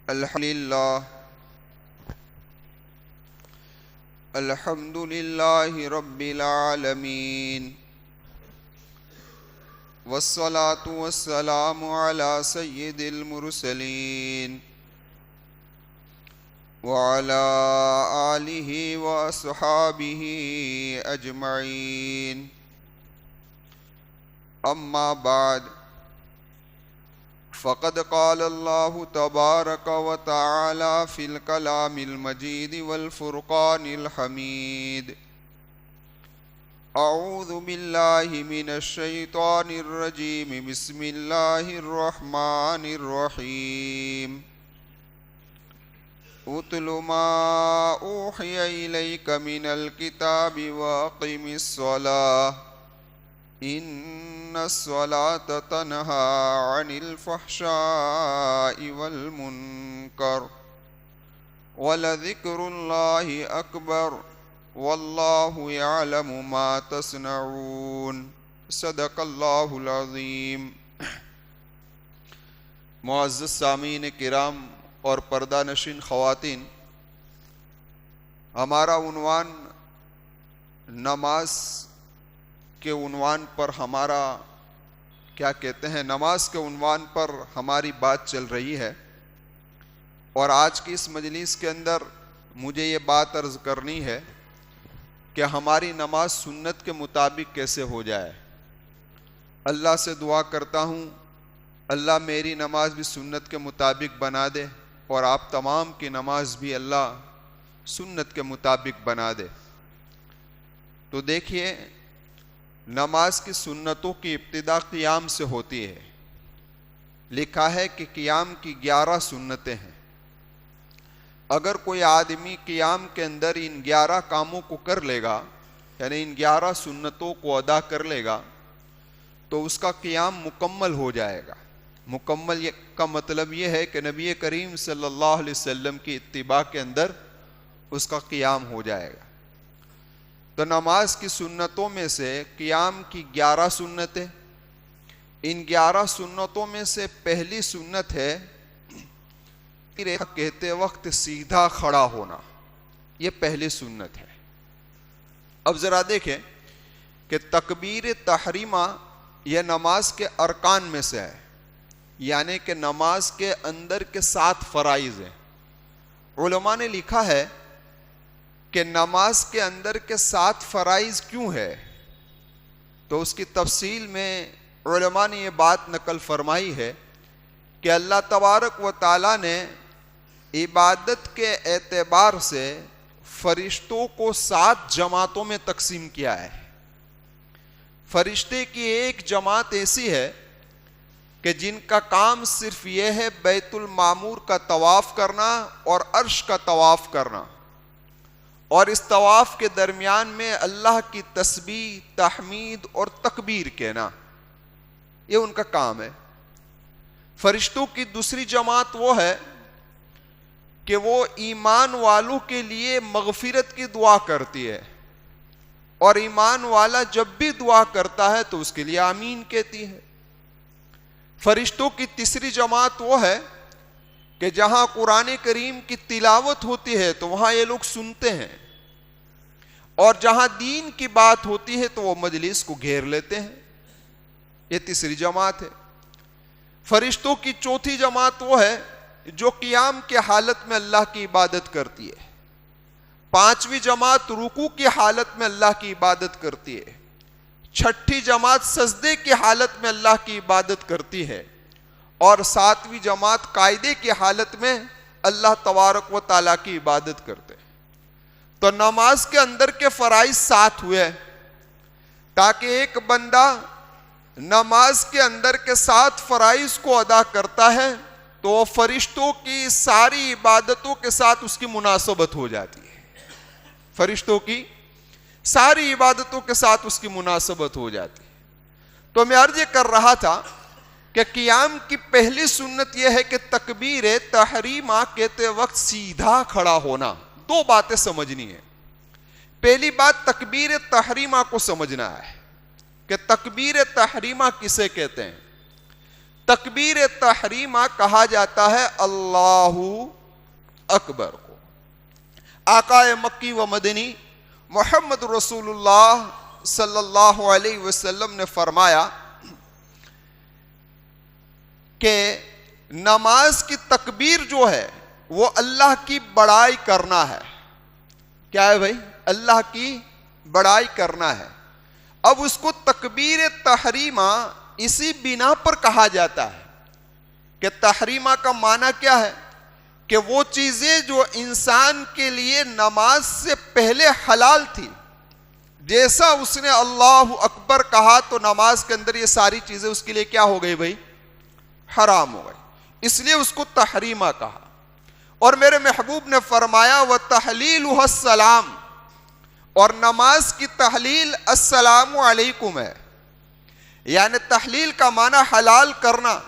الحمد لله رب العالمين والصلاة والسلام على سيد المرسلين وعلى آله وأصحابه أجمعين أما بعد فقد قال الله تبارك وتعالى في الكلام المجيد والفرقان الحميد أعوذ بالله من الشيطان الرجيم بسم الله الرحمن الرحيم اتل ما أوحي إليك من الكتاب وأقم الصلاة إن الصلاة تنهى عن الفحشاء والمنكر ولذكر الله أكبر والله يعلم ما تصنعون صدق اللہ العظیم۔ معزز سامعین کرام اور پردہ نشین خواتین، ہمارا عنوان نماز کے عنوان پر نماز کے عنوان پر ہماری بات چل رہی ہے، اور آج کی اس مجلس کے اندر مجھے یہ بات عرض کرنی ہے کہ ہماری نماز سنت کے مطابق کیسے ہو جائے۔ اللہ سے دعا کرتا ہوں اللہ میری نماز بھی سنت کے مطابق بنا دے، اور آپ تمام کی نماز بھی اللہ سنت کے مطابق بنا دے۔ تو دیکھیے، نماز کی سنتوں کی ابتدا قیام سے ہوتی ہے۔ لکھا ہے کہ قیام کی 11 سنتیں ہیں۔ اگر کوئی آدمی قیام کے اندر ان 11 کاموں کو کر لے گا، یعنی ان 11 سنتوں کو ادا کر لے گا، تو اس کا قیام مکمل ہو جائے گا۔ مکمل کا مطلب یہ ہے کہ نبی کریم صلی اللہ علیہ وسلم کی اتباع کے اندر اس کا قیام ہو جائے گا۔ تو نماز کی سنتوں میں سے قیام کی 11 سنتیں، ان 11 سنتوں میں سے پہلی سنت ہے کہتے وقت سیدھا کھڑا ہونا۔ یہ پہلی سنت ہے۔ اب ذرا دیکھیں کہ تکبیر تحریمہ یہ نماز کے ارکان میں سے ہے، یعنی کہ نماز کے اندر کے 7 فرائض ہیں۔ علماء نے لکھا ہے کہ نماز کے اندر کے 7 فرائض کیوں ہے، تو اس کی تفصیل میں علماء نے یہ بات نقل فرمائی ہے کہ اللہ تبارک و تعالی نے عبادت کے اعتبار سے فرشتوں کو 7 جماعتوں میں تقسیم کیا ہے۔ فرشتے کی ایک جماعت ایسی ہے کہ جن کا کام صرف یہ ہے بیت المعمور کا طواف کرنا اور عرش کا طواف کرنا، اور اس طواف کے درمیان میں اللہ کی تسبیح، تحمید اور تکبیر کہنا، یہ ان کا کام ہے۔ فرشتوں کی دوسری جماعت وہ ہے کہ وہ ایمان والوں کے لیے مغفرت کی دعا کرتی ہے، اور ایمان والا جب بھی دعا کرتا ہے تو اس کے لیے آمین کہتی ہے۔ فرشتوں کی تیسری جماعت وہ ہے کہ جہاں قرآن کریم کی تلاوت ہوتی ہے تو وہاں یہ لوگ سنتے ہیں، اور جہاں دین کی بات ہوتی ہے تو وہ مجلس کو گھیر لیتے ہیں۔ یہ تیسری جماعت ہے۔ فرشتوں کی چوتھی جماعت وہ ہے جو قیام کے حالت میں اللہ کی عبادت کرتی ہے۔ پانچویں جماعت رکوع کی حالت میں اللہ کی عبادت کرتی ہے۔ چھٹی جماعت سجدے کی حالت میں اللہ کی عبادت کرتی ہے، اور 7ویں جماعت قاعدے کی حالت میں اللہ تبارک و تعالیٰ کی عبادت کرتے ہیں۔ تو نماز کے اندر کے فرائض 7 ہوئے، تاکہ ایک بندہ نماز کے اندر کے 7 فرائض کو ادا کرتا ہے تو وہ فرشتوں کی ساری عبادتوں کے ساتھ اس کی مناسبت ہو جاتی ہے۔ فرشتوں کی ساری عبادتوں کے ساتھ اس کی مناسبت ہو جاتی ہے۔ تو میں عرض کر رہا تھا کہ قیام کی پہلی سنت یہ ہے کہ تکبیر تحریمہ کہتے وقت سیدھا کھڑا ہونا۔ 2 باتیں سمجھنی ہیں۔ پہلی بات تکبیر تحریمہ کو سمجھنا ہے کہ تکبیر تحریمہ کسے کہتے ہیں۔ تکبیر تحریمہ کہا جاتا ہے اللہ اکبر کو۔ آقا مکی و مدنی محمد رسول اللہ صلی اللہ علیہ وسلم نے فرمایا کہ نماز کی تکبیر جو ہے وہ اللہ کی بڑائی کرنا ہے۔ کیا ہے بھائی؟ اللہ کی بڑائی کرنا ہے۔ اب اس کو تکبیر تحریمہ اسی بنا پر کہا جاتا ہے کہ تحریمہ کا معنی کیا ہے کہ وہ چیزیں جو انسان کے لیے نماز سے پہلے حلال تھی، جیسا اس نے اللہ اکبر کہا تو نماز کے اندر یہ ساری چیزیں اس کے لیے کیا ہو گئی بھائی؟ حرام ہو گئی، اس لیے اس کو تحریمہ کہا۔ اور میرے محبوب نے فرمایا وَتَحْلِيلُهَا السلام، اور نماز کی تحلیل السلام علیکم ہے، یعنی تحلیل کا معنی حلال کرنا۔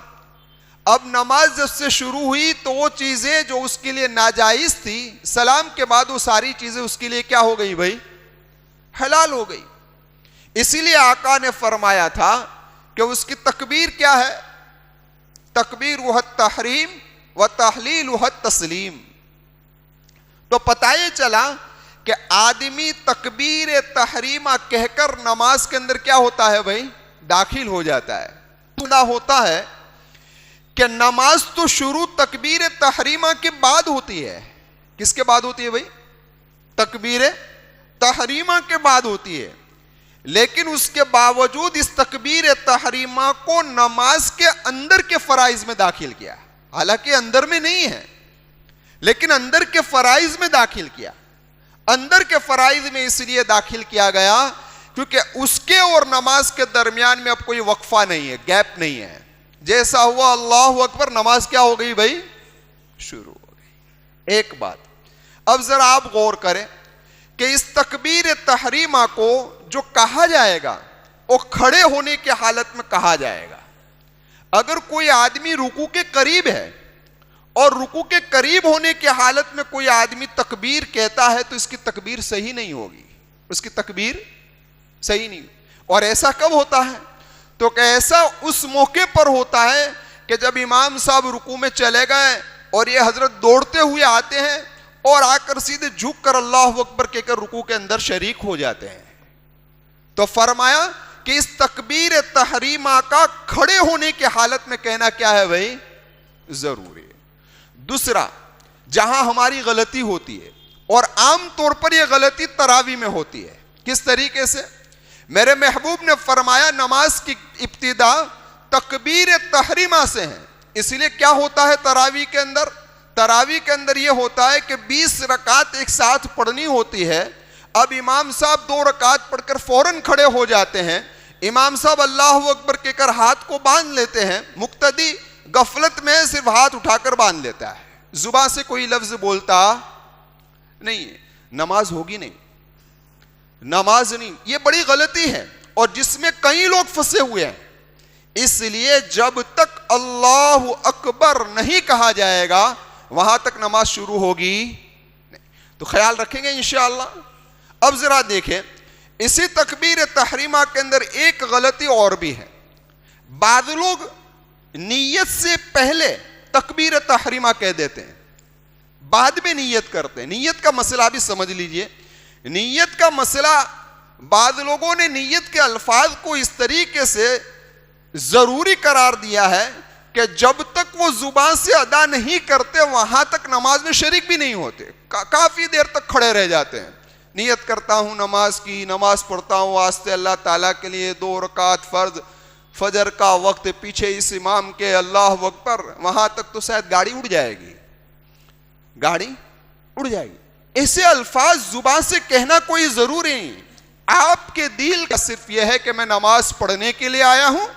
اب نماز جب سے شروع ہوئی تو وہ چیزیں جو اس کے لیے ناجائز تھی، سلام کے بعد وہ ساری چیزیں اس کے لیے کیا ہو گئی بھائی؟ حلال ہو گئی۔ اسی لیے آقا نے فرمایا تھا کہ اس کی تکبیر کیا ہے؟ تکبیر وہ تحریم و تحلیل وہ تسلیم۔ تو پتہ یہ چلا کہ آدمی تکبیر تحریمہ کہہ کر نماز کے اندر کیا ہوتا ہے بھائی؟ داخل ہو جاتا ہے۔ ہوتا ہے کہ نماز تو شروع تکبیر تحریمہ کے بعد ہوتی ہے۔ کس کے بعد ہوتی ہے بھائی؟ تکبیر تحریمہ کے بعد ہوتی ہے، لیکن اس کے باوجود اس تکبیر تحریمہ کو نماز کے اندر کے فرائض میں داخل کیا، حالانکہ اندر میں نہیں ہے لیکن اندر کے فرائض میں داخل کیا۔ اندر کے فرائض میں اس لیے داخل کیا گیا کیونکہ اس کے اور نماز کے درمیان میں اب کوئی وقفہ نہیں ہے، گیپ نہیں ہے۔ جیسا ہوا اللہ اکبر، نماز کیا ہو گئی بھائی؟ شروع ہو گئی۔ ایک بات اب ذرا آپ غور کریں کہ اس تکبیر تحریمہ کو جو کہا جائے گا وہ کھڑے ہونے کی حالت میں کہا جائے گا۔ اگر کوئی آدمی رکوع کے قریب ہے اور رکوع کے قریب ہونے کی حالت میں کوئی آدمی تکبیر کہتا ہے تو اس کی تکبیر صحیح نہیں ہوگی، اس کی تکبیر صحیح نہیں۔ اور ایسا کب ہوتا ہے؟ تو کہ ایسا اس موقع پر ہوتا ہے کہ جب امام صاحب رکوع میں چلے گئے اور یہ حضرت دوڑتے ہوئے آتے ہیں اور آ کر سیدھے جھک کر اللہ اکبر کہہ کر رکوع کے اندر شریک ہو جاتے ہیں۔ تو فرمایا کہ اس تکبیر تحریمہ کا کھڑے ہونے کی حالت میں کہنا کیا ہے بھائی؟ ضروری ہے۔ دوسرا، جہاں ہماری غلطی ہوتی ہے اور عام طور پر یہ غلطی تراویح میں ہوتی ہے، کس طریقے سے؟ میرے محبوب نے فرمایا نماز کی ابتدا تکبیر تحریمہ سے ہے۔ اس لیے کیا ہوتا ہے تراویح کے اندر؟ تراویح کے اندر یہ ہوتا ہے کہ 20 رکعت ایک ساتھ پڑھنی ہوتی ہے۔ اب امام صاحب 2 رکعت پڑھ کر فوراً کھڑے ہو جاتے ہیں، امام صاحب اللہ اکبر کہہ کر ہاتھ کو باندھ لیتے ہیں، مقتدی غفلت میں صرف ہاتھ اٹھا کر باندھ لیتا ہے، زبان سے کوئی لفظ بولتا نہیں ہے، نماز ہوگی نہیں، نماز نہیں۔ یہ بڑی غلطی ہے اور جس میں کئی لوگ پھنسے ہوئے ہیں۔ اس لیے جب تک اللہ اکبر نہیں کہا جائے گا وہاں تک نماز شروع ہوگی نہیں۔ تو خیال رکھیں گے انشاءاللہ۔ اب ذرا دیکھیں اسی تکبیر تحریمہ کے اندر ایک غلطی اور بھی ہے۔ بعض لوگ نیت سے پہلے تکبیر تحریمہ کہہ دیتے ہیں، بعد میں نیت کرتے ہیں۔ نیت کا مسئلہ بھی سمجھ لیجئے۔ نیت کا مسئلہ، بعض لوگوں نے نیت کے الفاظ کو اس طریقے سے ضروری قرار دیا ہے کہ جب تک وہ زبان سے ادا نہیں کرتے وہاں تک نماز میں شریک بھی نہیں ہوتے، کافی دیر تک کھڑے رہ جاتے ہیں۔ نیت کرتا ہوں نماز کی، نماز پڑھتا ہوں واسطے اللہ تعالیٰ کے لیے، 2 رکعت فرض، فجر کا وقت، پیچھے اس امام کے اللہ اکبر، وہاں تک تو شاید گاڑی اڑ جائے گی، گاڑی اڑ جائے گی۔ ایسے الفاظ زبان سے کہنا کوئی ضروری نہیں۔ آپ کے دل کا صرف یہ ہے کہ میں نماز پڑھنے کے لیے آیا ہوں۔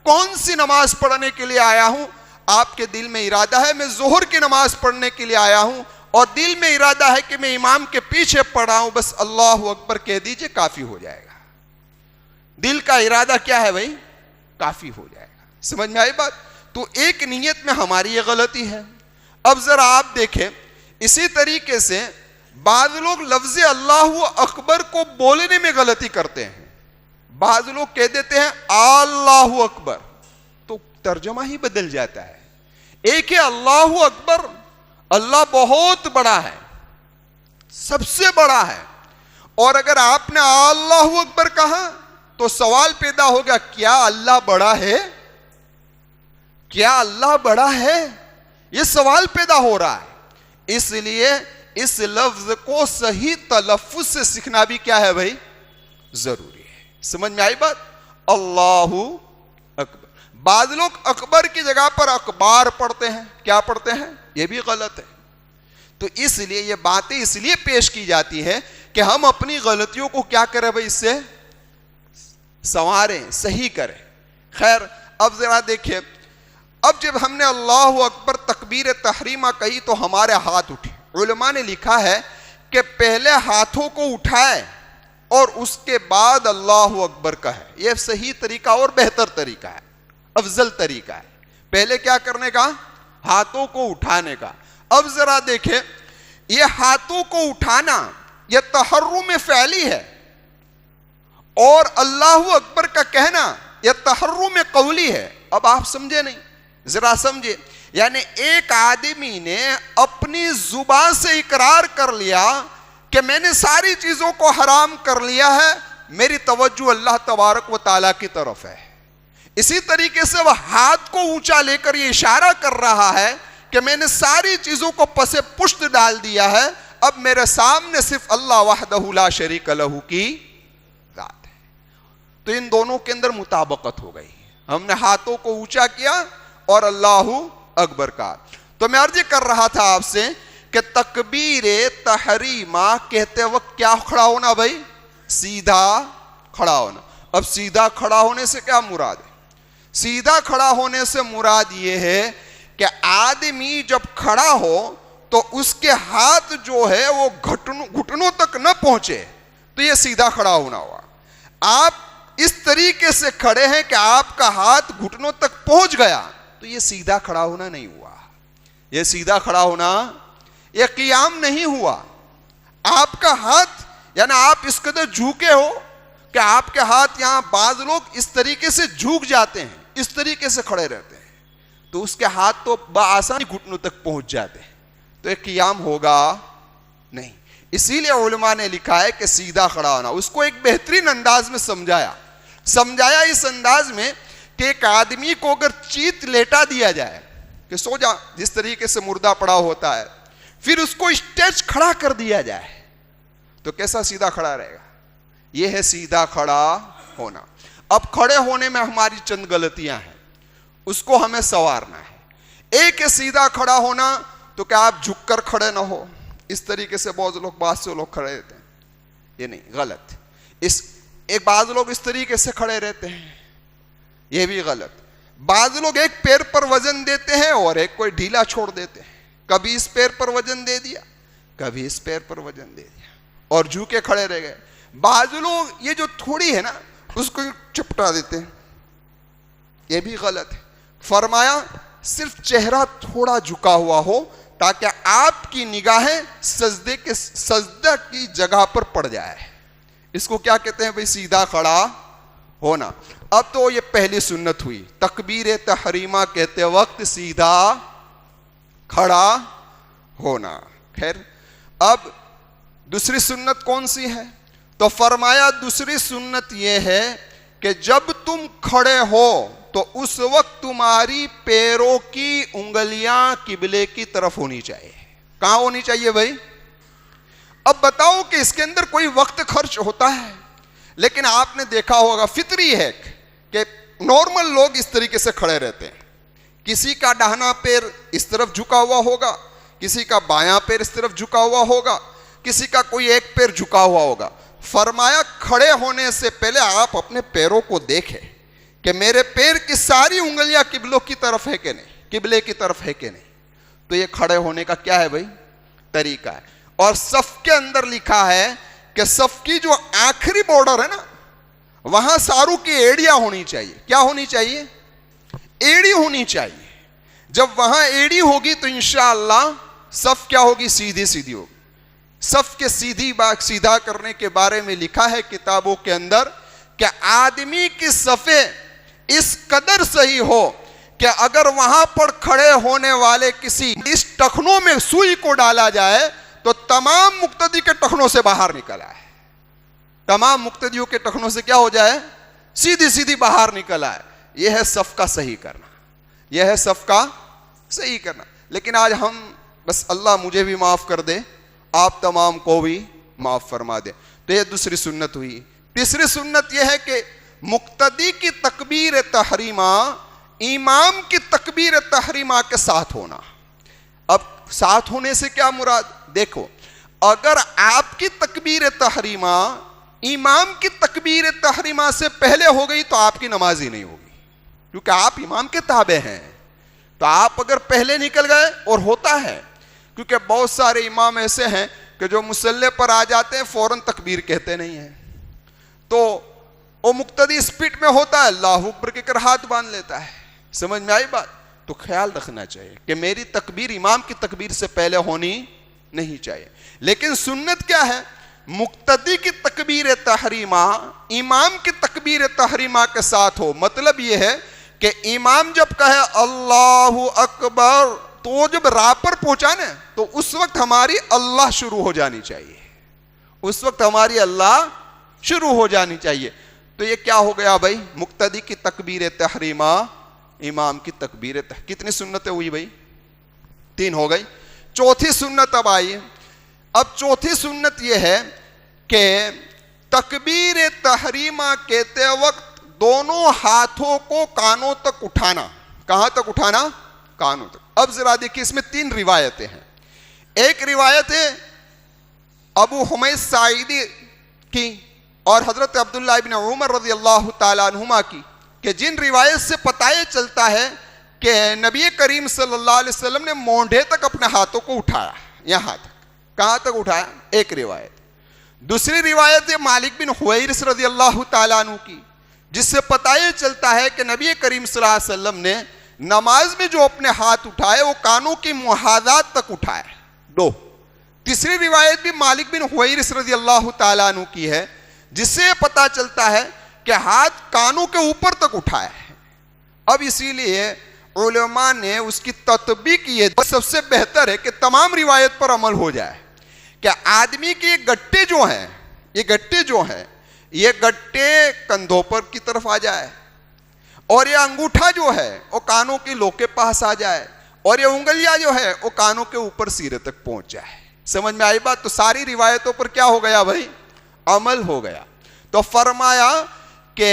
کون سی نماز پڑھنے کے لیے آیا ہوں؟ آپ کے دل میں ارادہ ہے میں ظہر کی نماز پڑھنے کے لیے آیا ہوں اور دل میں ارادہ ہے کہ میں امام کے پیچھے پڑھا ہوں، بس اللہ اکبر کہہ دیجئے کافی ہو جائے گا۔ دل کا ارادہ کیا ہے بھائی؟ کافی ہو جائے گا۔ سمجھ میں آئی بات؟ تو ایک نیت میں ہماری یہ غلطی ہے۔ اب ذرا آپ دیکھیں اسی طریقے سے بعض لوگ لفظ اللہ اکبر کو بولنے میں غلطی کرتے ہیں۔ بعض لوگ کہہ دیتے ہیں اللہ اکبر، تو ترجمہ ہی بدل جاتا ہے. ایک ہے اللہ اکبر, اللہ بہت بڑا ہے, سب سے بڑا ہے, اور اگر آپ نے اللہ اکبر کہا تو سوال پیدا ہو گیا, کیا اللہ بڑا ہے؟ کیا اللہ بڑا ہے؟ یہ سوال پیدا ہو رہا ہے. اس لیے اس لفظ کو صحیح تلفظ سے سیکھنا بھی کیا ہے بھائی؟ ضروری ہے. سمجھ میں آئی بات؟ اللہ اکبر. بعض لوگ اکبر کی جگہ پر اکبار پڑھتے ہیں. کیا پڑھتے ہیں؟ یہ بھی غلط ہے. تو اس لیے یہ باتیں اس لیے پیش کی جاتی ہے کہ ہم اپنی غلطیوں کو کیا کریں بھائی؟ اس سے سنواریں, صحیح کریں. خیر, اب ذرا دیکھیں, اب جب ہم نے اللہ اکبر تکبیر تحریمہ کہی تو ہمارے ہاتھ اٹھے. علماء نے لکھا ہے کہ پہلے ہاتھوں کو اٹھائے اور اس کے بعد اللہ اکبر کہے. یہ صحیح طریقہ اور بہتر طریقہ ہے, افضل طریقہ ہے. پہلے کیا کرنے کا؟ ہاتھوں کو اٹھانے کا. اب ذرا دیکھیں, یہ ہاتھوں کو اٹھانا یہ تحرم فعلی ہے, اور اللہ اکبر کا کہنا یہ تحرم قولی ہے. اب آپ سمجھے نہیں؟ ذرا سمجھے. یعنی ایک آدمی نے اپنی زبان سے اقرار کر لیا کہ میں نے ساری چیزوں کو حرام کر لیا ہے, میری توجہ اللہ تبارک و تعالیٰ کی طرف ہے. اسی طریقے سے وہ ہاتھ کو اونچا لے کر یہ اشارہ کر رہا ہے کہ میں نے ساری چیزوں کو پس پشت ڈال دیا ہے, اب میرے سامنے صرف اللہ وحدہ لا شریک لہ کی ذات ہے. تو ان دونوں کے اندر مطابقت ہو گئی. ہم نے ہاتھوں کو اونچا کیا اور اللہ اکبر کا. تو میں عرض کر رہا تھا آپ سے کہ تکبیر تحریمہ کہتے وقت کیا کھڑا ہونا بھائی؟ سیدھا کھڑا ہونا. اب سیدھا کھڑا ہونے سے کیا مراد ہے؟ سیدھا کھڑا ہونے سے مراد یہ ہے کہ آدمی جب کھڑا ہو تو اس کے ہاتھ جو ہے وہ گھٹنوں تک نہ پہنچے, تو یہ سیدھا کھڑا ہونا ہوا. آپ اس طریقے سے کھڑے ہیں کہ آپ کا ہاتھ گھٹنوں تک پہنچ گیا, تو یہ سیدھا کھڑا ہونا نہیں ہوا. یہ سیدھا کھڑا ہونا, یہ قیام نہیں ہوا. آپ کا ہاتھ یعنی آپ اس قدر جھوکے ہو کہ آپ کے ہاتھ, یہاں بعض لوگ اس طریقے سے جھوک جاتے ہیں, اس طریقے سے کھڑے رہتے ہیں, تو اس کے ہاتھ تو بآسانی گھٹنوں تک پہنچ جاتے ہیں, تو ایک قیام ہوگا نہیں. اسی لیے علماء نے لکھا ہے کہ سیدھا کھڑا ہونا. اس کو ایک بہترین انداز میں سمجھایا اس انداز میں کہ ایک آدمی کو اگر چیت لیٹا دیا جائے کہ سو جا, جس طریقے سے مردہ پڑا ہوتا ہے, پھر اس کو اسٹیچ کھڑا کر دیا جائے تو کیسا سیدھا کھڑا رہے گا؟ یہ ہے سیدھا کھڑا ہونا. اب کھڑے ہونے میں ہماری چند غلطیاں ہیں, اس کو ہمیں سنوارنا ہے. ایک ہے سیدھا کھڑا ہونا, تو کیا آپ جھک کر کھڑے نہ ہو, اس طریقے سے بعض سے لوگ کھڑے رہتے ہیں, یہ نہیں, غلط. ایک بعض لوگ اس طریقے سے کھڑے رہتے ہیں, یہ بھی غلط. بعض لوگ ایک پیر پر وزن دیتے ہیں اور ایک کوئی ڈھیلا چھوڑ دیتے ہیں, کبھی اس پیر پر وزن دے دیا, کبھی اس پیر پر وزن دے دیا اور جھوکے کھڑے رہ گئے. بعض لوگ یہ جو تھوڑی ہے نا اس کو چپٹا دیتے ہیں, یہ بھی غلط ہے. فرمایا صرف چہرہ تھوڑا جھکا ہوا ہو تاکہ آپ کی نگاہیں سجدہ کی جگہ پر پڑ جائے. اس کو کیا کہتے ہیں بھئی؟ سیدھا کھڑا ہونا. اب تو یہ پہلی سنت ہوئی, تکبیر تحریمہ کہتے وقت سیدھا کھڑا ہونا. خیر, اب دوسری سنت کون سی ہے؟ تو فرمایا دوسری سنت یہ ہے کہ جب تم کھڑے ہو تو اس وقت تمہاری پیروں کی انگلیاں قبلے کی طرف ہونی چاہیے. کہاں ہونی چاہیے بھائی؟ اب بتاؤ کہ اس کے اندر کوئی وقت خرچ ہوتا ہے, لیکن آپ نے دیکھا ہوگا فطری ہے کہ نارمل لوگ اس طریقے سے کھڑے رہتے ہیں. کسی کا داہنا پیر اس طرف جھکا ہوا ہوگا, کسی کا بایاں پیر اس طرف جھکا ہوا ہوگا, کسی کا کوئی ایک پیر جھکا ہوا ہوگا. فرمایا کھڑے ہونے سے پہلے آپ اپنے پیروں کو دیکھیں کہ میرے پیر کی ساری انگلیاں قبلوں کی طرف ہے کہ نہیں, قبلے کی طرف ہے کہ نہیں. تو یہ کھڑے ہونے کا کیا ہے بھائی؟ طریقہ ہے. اور صف کے اندر لکھا ہے کہ صف کی جو آخری بارڈر ہے نا, وہاں ساروں کی ایڑیاں ہونی چاہیے. کیا ہونی چاہیے؟ ایڑی ہونی چاہیے. جب وہاں ایڑی ہوگی تو انشاءاللہ صف کیا ہوگی؟ سیدھی ہوگی. صف کے سیدھا کرنے کے بارے میں لکھا ہے کتابوں کے اندر کہ آدمی کی صفیں اس قدر صحیح ہو کہ اگر وہاں پر کھڑے ہونے والے کسی اس ٹخنوں میں سوئی کو ڈالا جائے تو تمام مقتدی کے ٹخنوں سے باہر نکل آئے، تمام مقتدیوں کے ٹخنوں سے کیا ہو جائے؟ سیدھی سیدھی باہر نکل آئے۔ یہ ہے صف کا صحیح کرنا، یہ ہے صف کا صحیح کرنا۔ لیکن آج ہم بس اللہ مجھے بھی معاف کر دے، آپ تمام کو بھی معاف فرما دے۔ تو یہ دوسری سنت ہوئی۔ تیسری سنت یہ ہے کہ مقتدی کی تکبیر تحریمہ امام کی تکبیر تحریمہ کے ساتھ ہونا۔ اب ساتھ ہونے سے کیا مراد؟ دیکھو، اگر آپ کی تکبیر تحریمہ امام کی تکبیر تحریمہ سے پہلے ہو گئی تو آپ کی نماز ہی نہیں ہوگی، کیونکہ آپ امام کے تابع ہیں۔ تو آپ اگر پہلے نکل گئے، اور ہوتا ہے کیونکہ بہت سارے امام ایسے ہیں کہ جو مصلی پر آ جاتے ہیں فوراً تکبیر کہتے نہیں ہیں، تو وہ مقتدی اسپیڈ میں ہوتا ہے، اللہ اکبر کے کر ہاتھ باندھ لیتا ہے۔ سمجھ میں آئی بات؟ تو خیال رکھنا چاہیے کہ میری تکبیر امام کی تکبیر سے پہلے ہونی نہیں چاہیے۔ لیکن سنت کیا ہے؟ مقتدی کی تکبیر تحریمہ امام کی تکبیر تحریمہ کے ساتھ ہو۔ مطلب یہ ہے کہ امام جب کہے اللہ اکبر تو وہ جب راہ پر پہنچا نا تو اس وقت ہماری اللہ شروع ہو جانی چاہیے، اس وقت ہماری اللہ شروع ہو جانی چاہیے۔ تو یہ کیا ہو گیا بھائی؟ مقتدی کی تکبیر تحریمہ امام کی تکبیر کتنی سنتیں ہوئی بھائی؟ 3 ہو گئی۔ چوتھی سنت اب آئی۔ اب چوتھی سنت یہ ہے کہ تکبیر تحریمہ کہتے وقت دونوں ہاتھوں کو کانوں تک اٹھانا۔ کہاں تک اٹھانا؟ کانوں تک۔ اب ذرا دیکھیں، اس میں 3 روایتیں ہیں۔ ایک روایت ہے ابو حمید ساعدی کی اور حضرت عبداللہ ابن عمر رضی اللہ تعالیٰ عنہما کی، کہ جن روایت سے پتہ یہ چلتا ہے کہ نبی کریم صلی اللہ علیہ وسلم نے مونڈھے تک اپنے ہاتھوں کو اٹھایا، یہاں تک۔ کہاں تک اٹھایا؟ ایک روایت۔ دوسری روایت ہے مالک بن حویرث رضی اللہ تعالیٰ عنہ کی، جس سے پتہ یہ چلتا ہے کہ نبی کریم صلی اللہ علیہ وسلم نے نماز میں جو اپنے ہاتھ اٹھائے وہ کانوں کی محاذات تک اٹھائے، 2۔ تیسری روایت بھی مالک بن حویرث رضی اللہ تعالیٰ عنہ کی ہے، جس سے پتہ چلتا ہے کہ ہاتھ کانوں کے اوپر تک اٹھائے ہیں۔ اب اسی لیے علماء نے اس کی تطبیق کی ہے۔ سب سے بہتر ہے کہ تمام روایت پر عمل ہو جائے، کہ آدمی کے گٹے جو ہیں، یہ گٹے جو ہیں، یہ گٹے کندھوں پر کی طرف آ جائے، اور یہ انگوٹھا جو ہے وہ کانوں کی لو کے پاس آ جائے، اور یہ انگلیاں جو ہے وہ کانوں کے اوپر سینے تک پہنچ جائے۔ سمجھ میں آئی بات؟ تو ساری روایتوں پر کیا ہو گیا بھائی؟ عمل ہو گیا۔ تو فرمایا کہ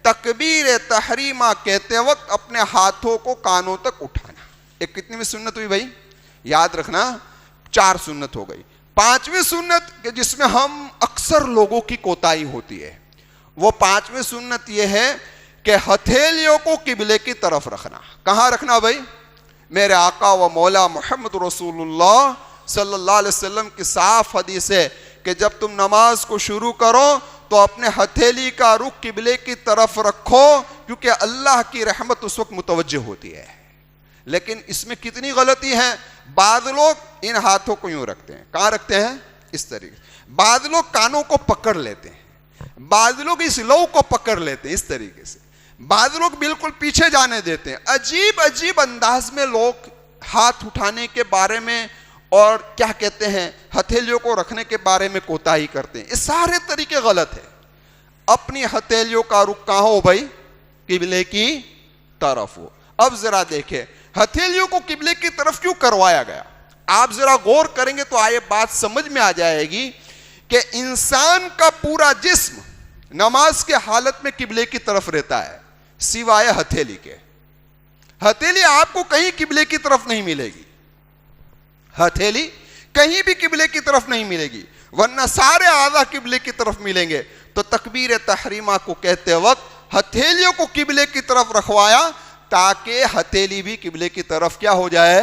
تکبیر تحریمہ کہتے وقت اپنے ہاتھوں کو کانوں تک اٹھانا۔ ایک کتنی سنت ہوئی بھائی؟ یاد رکھنا، 4 سنت ہو گئی۔ 5ویں سنت کہ جس میں ہم اکثر لوگوں کی کوتاہی ہوتی ہے، وہ 5ویں سنت یہ ہے کہ ہتھیلیوں کو قبلے کی طرف رکھنا۔ کہاں رکھنا بھائی؟ میرے آقا و مولا محمد رسول اللہ صلی اللہ علیہ وسلم کی صاف حدیث ہے کہ جب تم نماز کو شروع کرو تو اپنے ہتھیلی کا رخ قبلے کی طرف رکھو، کیونکہ اللہ کی رحمت اس وقت متوجہ ہوتی ہے۔ لیکن اس میں کتنی غلطی ہے؟ بعض لوگ ان ہاتھوں کو یوں رکھتے ہیں، کہاں رکھتے ہیں؟ اس طریقے سے۔ بعض لوگ کانوں کو پکڑ لیتے ہیں، بعض لوگ اس لو کو پکڑ لیتے ہیں اس طریقے سے، بعض لوگ بالکل پیچھے جانے دیتے ہیں۔ عجیب عجیب انداز میں لوگ ہاتھ اٹھانے کے بارے میں اور کیا کہتے ہیں ہتھیلیوں کو رکھنے کے بارے میں کوتاہی کرتے ہیں۔ یہ سارے طریقے غلط ہیں۔ اپنی ہتھیلیوں کا رخ کہاں ہو بھائی؟ قبلے کی طرف ہو۔ اب ذرا دیکھیں ہتھیلیوں کو قبلے کی طرف کیوں کروایا گیا؟ آپ ذرا غور کریں گے تو آئے بات سمجھ میں آ جائے گی کہ انسان کا پورا جسم نماز کے حالت میں قبلے کی طرف رہتا ہے سوائے ہتھیلی کے۔ ہتھیلی آپ کو کہیں قبلے کی طرف نہیں ملے گی، ہتھیلی کہیں بھی قبلے کی طرف نہیں ملے گی، ورنہ سارے اعضاء قبلے کی طرف ملیں گے۔ تو تکبیر تحریمہ کو کہتے وقت ہتھیلیوں کو قبلے کی طرف رکھوایا تاکہ ہتھیلی بھی قبلے کی طرف کیا ہو جائے؟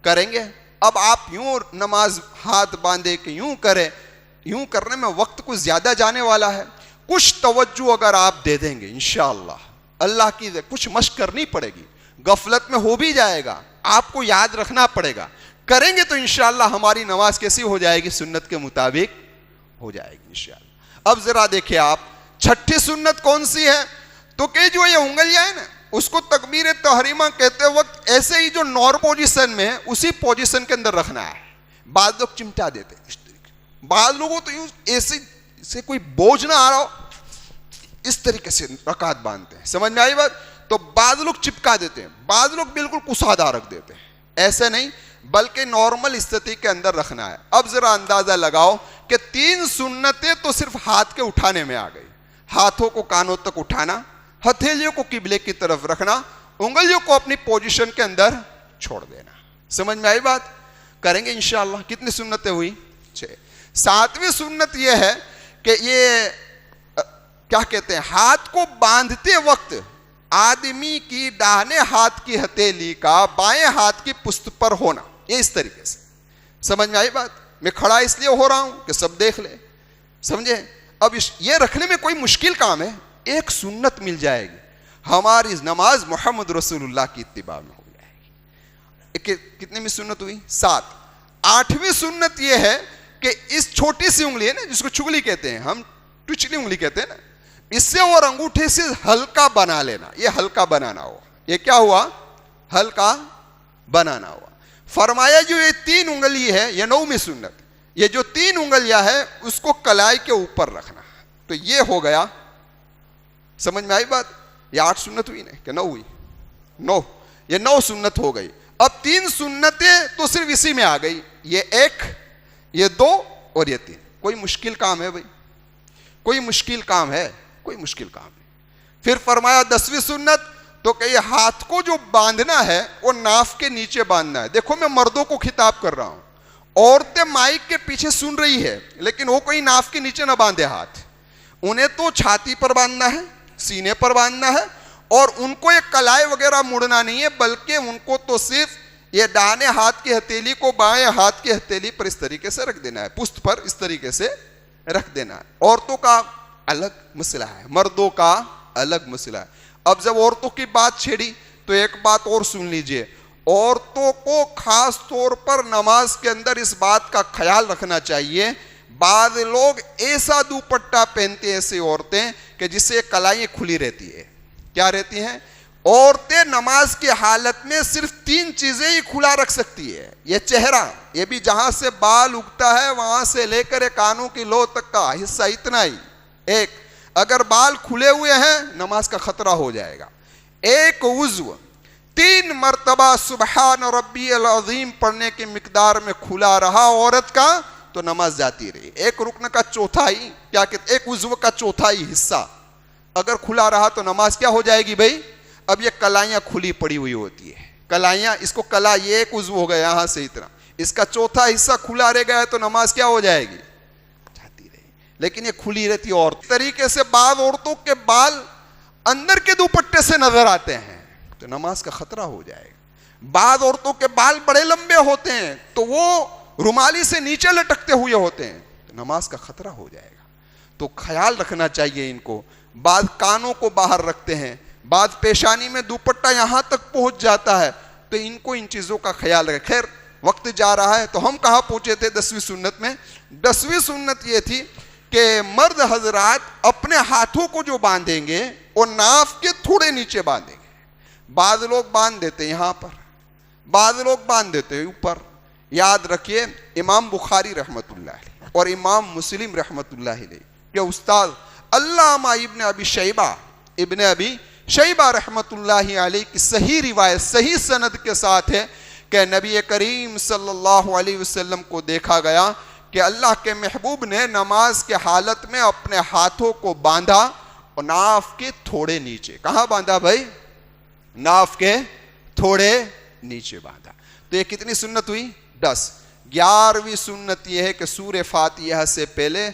کریں گے۔ اب آپ یوں نماز ہاتھ باندھے کہ یوں کریں، یوں کرنے میں وقت کچھ زیادہ جانے والا ہے۔ کچھ توجہ اگر آپ دے دیں گے انشاءاللہ اللہ کی کچھ مشق کرنی پڑے گی، غفلت میں ہو بھی جائے گا، آپ کو یاد رکھنا پڑے گا، کریں گے تو انشاءاللہ ہماری نماز کیسی ہو جائے گی؟ سنت کے مطابق ہو جائے گی انشاءاللہ۔ اب ذرا دیکھیں آپ 6ٹھی سنت کون سی ہے؟ تو کہ جو یہ انگلیاں ہیں نا، اس کو تکبیر تحریمہ کہتے وقت ایسے ہی جو نارمل پوزیشن میں ہے اسی پوزیشن کے اندر رکھنا ہے. بعض لوگ چمٹا دیتے ہیں اس طریقے، بعض لوگوں تو ایسے سے کوئی بوجھ نہ آ رہا ہو اس طریقے سے رکعت باندھتے ہیں. سمجھ میں آئی بات؟ تو بعض لوگ چپکا دیتے ہیں، بعض لوگ بالکل کسادہ رکھ دیتے ہیں. ایسے نہیں، بلکہ نارمل استھتی کے اندر رکھنا ہے. اب ذرا اندازہ لگاؤ کہ 3 سنتیں تو صرف ہاتھ کے اٹھانے میں آ گئی. ہاتھوں کو کانوں تک اٹھانا، ہتھیلیوں کو قبلے کی طرف رکھنا، انگلیوں کو اپنی پوزیشن کے اندر چھوڑ دینا. سمجھ میں آئی بات؟ کریں گے انشاءاللہ. کتنی سنتیں ہوئی؟ 6. 7ویں سنت یہ ہے کہ یہ کیا کہتے ہیں، ہاتھ کو باندھتے وقت آدمی کی داہنے ہاتھ کی ہتھیلی کا بائیں ہاتھ کی پشت پر ہونا. یہ اس طریقے سے. سمجھ میں آئی بات؟ میں کھڑا اس لیے ہو رہا ہوں کہ سب دیکھ لے. سمجھے؟ اب یہ رکھنے میں کوئی مشکل کام ہے، ایک سنت مل جائے گی. ہماری نماز محمد رسول اللہ کی اتباع میں ہو جائے گی. کتنے میں سنت ہوئی؟ 7. 8ویں سنت یہ ہے کہ اس چھوٹی سی انگلی ہے نا جس کو چگلی کہتے ہیں، ہم ٹچلی انگلی کہتے ہیں نا، اس سے اور انگوٹھے سے ہلکا بنا لینا. یہ ہلکا بنانا ہوا. یہ کیا ہوا؟ ہلکا بنانا ہوا. فرمایا جو یہ 3 انگلی ہے، یہ 9ویں سنت، یہ جو 3 انگلیاں ہے اس کو کلائی کے اوپر رکھنا. تو یہ ہو گیا. سمجھ میں آئی بات؟ یہ 8 سنت ہوئی نا کہ 9 ہوئی؟ 9. یہ 9 سنت ہو گئی. اب 3 سنتیں تو صرف اسی میں آ گئی. یہ 1، یہ 2 اور یہ 3. کوئی مشکل کام ہے بھائی؟ کوئی مشکل کام ہے؟ کوئی مشکل کام ہے. پھر فرمایا 10ویں سنت تو کہ یہ ہاتھ کو جو باندھنا ہے وہ ناف کے نیچے باندھنا ہے. دیکھو میں مردوں کو خطاب کر رہا ہوں، عورتیں مائک کے پیچھے سن رہی ہے لیکن وہ کوئی ناف کے نیچے نہ باندھے ہاتھ. انہیں تو چھاتی پر باندھنا ہے، سینے پر باندھنا ہے، اور ان کو یہ کلائی وغیرہ مڑنا نہیں ہے، بلکہ ان کو تو صرف یہ داہنے ہاتھ کی ہتھیلی کو بائیں ہاتھ کی ہتھیلی پر اس طریقے سے رکھ دینا ہے، پشت پر اس طریقے سے رکھ دینا ہے. عورتوں کا الگ مسئلہ ہے، مردوں کا الگ مسئلہ ہے. اب جب عورتوں کی بات چھیڑی تو ایک بات اور سن لیجئے. عورتوں کو خاص طور پر نماز کے اندر اس بات کا خیال رکھنا چاہیے. بعض لوگ ایسا دوپٹہ پہنتے ہیں، ایسے عورتیں کہ جس سے کلائیں کھلی رہتی ہے. کیا رہتی ہیں؟ عورتیں نماز کی حالت میں صرف 3 چیزیں ہی کھلا رکھ سکتی ہے. یہ چہرہ، یہ بھی جہاں سے بال اگتا ہے وہاں سے لے کر کانوں کی لو تک کا حصہ اتنا ہی. ایک، اگر بال کھلے ہوئے ہیں نماز کا خطرہ ہو جائے گا. ایک عضو 3 مرتبہ سبحان ربی العظیم پڑھنے کی مقدار میں کھلا رہا عورت کا تو نماز جاتی رہی. ایک رکن کا چوتھائی، کیا کہتے، ایک عضو کا چوتھائی حصہ اگر کھلا رہا تو نماز کیا ہو جائے گی بھائی؟ اب یہ کلائیاں کھلی پڑی ہوئی ہوتی ہے، کلائیاں، اس کو کلا، یہ ایک عضو ہو گیا یہاں سے اتنا، اس کا چوتھا حصہ کھلا رہ گیا تو نماز کیا ہو جائے گی؟ جاتی رہی. لیکن یہ کھلی رہتی ہے. اور طریقے سے بعض عورتوں کے بال اندر کے دوپٹے سے نظر آتے ہیں تو نماز کا خطرہ ہو جائے گا. بعض عورتوں کے بال بڑے لمبے ہوتے ہیں تو وہ رومالی سے نیچے لٹکتے ہوئے ہوتے ہیں تو نماز کا خطرہ ہو جائے گا. تو خیال رکھنا چاہیے ان کو. بعض کانوں کو باہر رکھتے ہیں، بعض پیشانی میں دوپٹہ یہاں تک پہنچ جاتا ہے، تو ان کو ان چیزوں کا خیال رکھیں. خیر وقت جا رہا ہے تو ہم کہاں پہنچے تھے 10ویں سنت میں؟ 10ویں سنت یہ تھی کہ مرد حضرات اپنے ہاتھوں کو جو باندھیں گے وہ ناف کے تھوڑے نیچے باندھیں گے. بعض لوگ باندھ دیتے یہاں پر، بعض لوگ باندھ دیتے اوپر. یاد رکھیے امام بخاری رحمت اللہ علیہ اور امام مسلم رحمت اللہ علیہ کے استاد علامہ ابن ابی شیبہ رحمت اللہ علیہ کی صحیح روایت صحیح سند کے ساتھ ہے کہ نبی کریم صلی اللہ علیہ وسلم کو دیکھا گیا کہ اللہ کے محبوب نے نماز کے حالت میں اپنے ہاتھوں کو باندھا اور ناف کے تھوڑے نیچے. کہاں باندھا بھائی؟ ناف کے تھوڑے نیچے باندھا. تو یہ کتنی سنت ہوئی؟ 10. 11ویں سنت یہ ہے کہ سورہ فاتحہ سے پہلے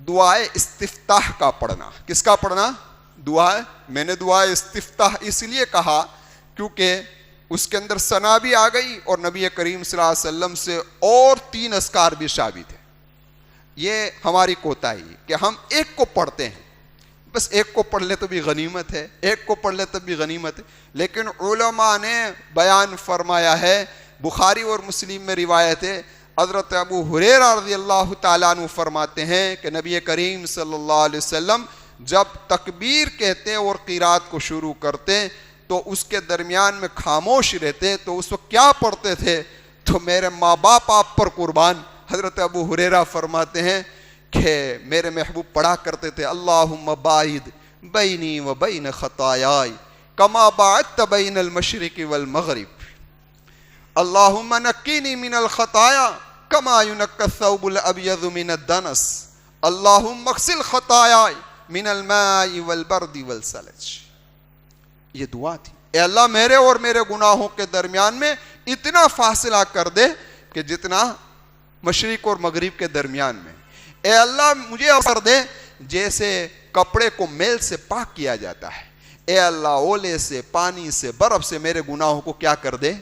دعائے استفتاح کا پڑھنا. کس کا پڑھنا؟ دعائے. میں نے دعائے استفتاح اس لیے کہا کیونکہ اس کے اندر ثنا بھی آ گئی اور نبی کریم صلی اللہ علیہ وسلم سے اور 3 اذکار بھی ثابت ہے. یہ ہماری کوتاہی کہ ہم ایک کو پڑھتے ہیں، بس ایک کو پڑھ لے تو بھی غنیمت ہے، ایک کو پڑھ لے تو بھی غنیمت ہے. لیکن علماء نے بیان فرمایا ہے، بخاری اور مسلم میں روایت ہے، حضرت ابو ہریرہ رضی اللہ تعالیٰ عنہ فرماتے ہیں کہ نبی کریم صلی اللہ علیہ وسلم جب تکبیر کہتے اور قرات کو شروع کرتے تو اس کے درمیان میں خاموش رہتے تو اس وقت کیا پڑھتے تھے؟ تو میرے ماں باپ آپ پر قربان، حضرت ابو ہریرہ فرماتے ہیں کہ میرے محبوب پڑھا کرتے تھے اللہم باعد بینی و بین خطایائی کما باعدت بین المشرق والمغرب، اللہم نقینی من الخطایا کما ینقی الثوب الابیض من الدنس، اللہم اغسل خطایائی من الماء والبرد والثلج۔ یہ دعا تھی، اے اللہ میرے اور میرے گناہوں کے درمیان میں اتنا فاصلہ کر دے کہ جتنا مشرق اور مغرب کے درمیان میں، اے اللہ مجھے کر دے جیسے کپڑے کو میل سے پاک کیا جاتا ہے، اے اللہ اولے سے، پانی سے، برف سے میرے گناہوں کو کیا کر دے۔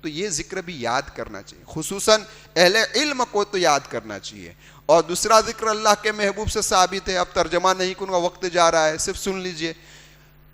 تو یہ ذکر بھی یاد کرنا چاہیے، خصوصاً اہل علم کو تو یاد کرنا چاہیے۔ اور دوسرا ذکر اللہ کے محبوب سے ثابت ہے، اب ترجمہ نہیں کروں گا، وقت جا رہا ہے، صرف سن لیجئے۔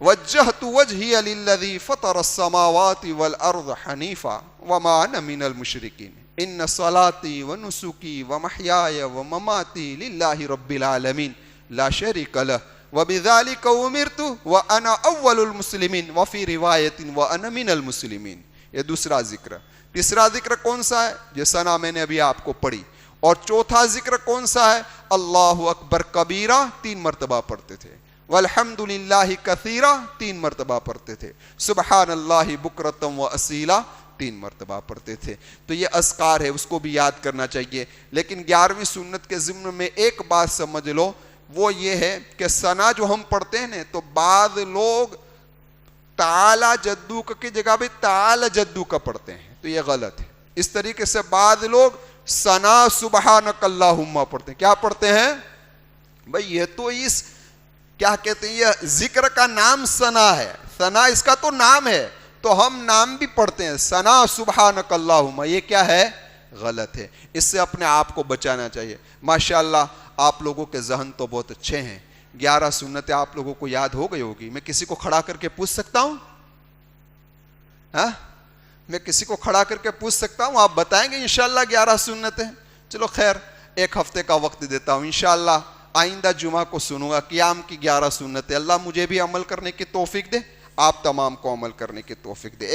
وجہت وجہی للذی فطر السماوات والارض حنیفا وما انا من المشرکین ان صلاتی ونسکی ومحیای ومماتی للہ رب العالمین لا شریک لہ وبذالک امرت وانا اول المسلمین وفی روایت وانا من المسلمین۔ یہ دوسرا ذکر۔ تیسرا ذکر کون سا ہے؟ یہ ثنا میں نے ابھی آپ کو پڑھی۔ اور چوتھا ذکر کون سا ہے؟ اللہ اکبر کبیرہ 3 مرتبہ پڑھتے تھے، والحمد للہ کثیرہ 3 مرتبہ پڑھتے تھے، سبحان اللہ بکرتم و اصیلا 3 مرتبہ پڑھتے تھے۔ تو یہ اذکار ہے، اس کو بھی یاد کرنا چاہیے۔ لیکن 11ویں سنت کے ضمن میں ایک بات سمجھ لو، وہ یہ ہے کہ ثنا جو ہم پڑھتے ہیں نا، تو بعض لوگ تعالی جدو کا کی جگہ بھی تعالی جدو کا پڑھتے ہیں، تو یہ غلط ہے۔ اس طریقے سے بعض لوگ ثنا سبحانک اللہم پڑھتے ہیں۔ کیا پڑھتے ہیں بھئی؟ یہ تو اس کیا کہتے ہیں، یہ ذکر کا نام ثنا ہے، ثنا اس کا تو نام ہے، تو ہم نام بھی پڑھتے ہیں ثنا سبحانک اللہم۔ یہ کیا ہے؟ غلط ہے۔ اس سے اپنے آپ کو بچانا چاہیے۔ ماشاءاللہ آپ لوگوں کے ذہن تو بہت اچھے ہیں، 11 سنتیں آپ لوگوں کو یاد ہو گئی ہوگی۔ میں کسی کو کھڑا کر کے پوچھ سکتا ہوں؟ ہاں، میں کسی کو کھڑا کر کے پوچھ سکتا ہوں؟ آپ بتائیں گے انشاءاللہ 11 سنتیں؟ چلو خیر، ایک ہفتے کا وقت دیتا ہوں، انشاءاللہ آئندہ جمعہ کو سنوں گا قیام کی 11 سنتیں۔ اللہ مجھے بھی عمل کرنے کی توفیق دے، آپ تمام کو عمل کرنے کی توفیق دے۔